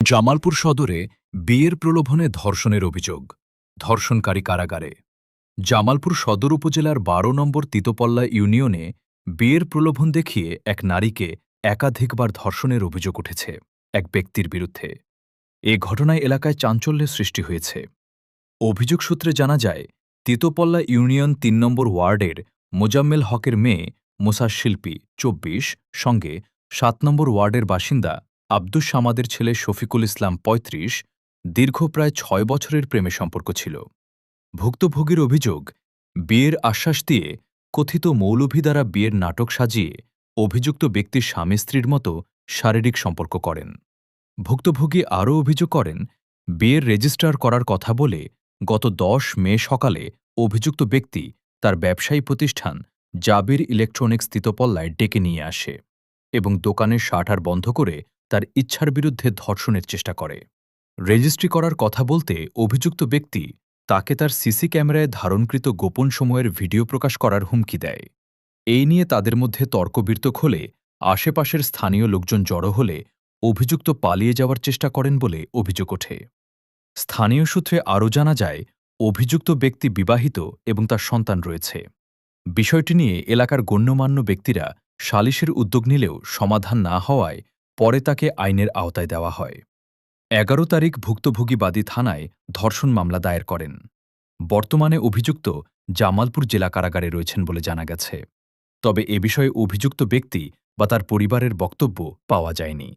জামালপুর সদরে বিয়ের প্রলোভনে ধর্ষণের অভিযোগ। ধর্ষণকারী কারাগারে। জামালপুর সদর উপজেলার ১২ নম্বর তিতোপল্লা ইউনিয়নে বিয়ের প্রলোভন দেখিয়ে এক নারীকে একাধিকবার ধর্ষণের অভিযোগ উঠেছে এক ব্যক্তির বিরুদ্ধে। এ ঘটনায় এলাকায় চাঞ্চল্যের সৃষ্টি হয়েছে। অভিযোগ সূত্রে জানা যায়, তিতোপল্লা ইউনিয়ন ৩ নম্বর ওয়ার্ডের মোজাম্মেল হকের মেয়ে মুসা শিল্পী ২৪ সঙ্গে ৭ নম্বর ওয়ার্ডের বাসিন্দা আব্দুস সামাদের ছেলে শফিকুল ইসলাম ৩৫ দীর্ঘ প্রায় ৬ বছরের প্রেমে সম্পর্ক ছিল। ভুক্তভোগীর অভিযোগ, বিয়ের আশ্বাস দিয়ে কথিত মৌলভী দ্বারা বিয়ের নাটক সাজিয়ে অভিযুক্ত ব্যক্তির স্বামী স্ত্রীর মতো শারীরিক সম্পর্ক করেন। ভুক্তভোগী আরও অভিযোগ করেন, বিয়ের রেজিস্ট্রার করার কথা বলে গত ১০ মে সকালে অভিযুক্ত ব্যক্তি তার ব্যবসায়ী প্রতিষ্ঠান জাবির ইলেকট্রনিক্স তিতোপল্লায় ডেকে নিয়ে আসে এবং দোকানের শাটার বন্ধ করে তার ইচ্ছার বিরুদ্ধে ধর্ষণের চেষ্টা করে। রেজিস্ট্রি করার কথা বলতে অভিযুক্ত ব্যক্তি তাকে তার সিসি ক্যামেরায় ধারণকৃত গোপন সময়ের ভিডিও প্রকাশ করার হুমকি দেয়। এই নিয়ে তাদের মধ্যে তর্কবিতর্ক হলে আশেপাশের স্থানীয় লোকজন জড়ো হলে অভিযুক্ত পালিয়ে যাওয়ার চেষ্টা করেন বলে অভিযোগ ওঠে। স্থানীয় সূত্রে আরও জানা যায়, অভিযুক্ত ব্যক্তি বিবাহিত এবং তার সন্তান রয়েছে। বিষয়টি নিয়ে এলাকার গণ্যমান্য ব্যক্তিরা সালিশের উদ্যোগ নিলেও সমাধান না হওয়ায় পরে তাকে আইনের আওতায় দেওয়া হয়। ১১ তারিখ ভুক্তভোগী বাদী থানায় ধর্ষণ মামলা দায়ের করেন। বর্তমানে অভিযুক্ত জামালপুর জেলা কারাগারে রয়েছেন বলে জানা গেছে। তবে এ বিষয়ে অভিযুক্ত ব্যক্তি বা তার পরিবারের বক্তব্য পাওয়া যায়নি।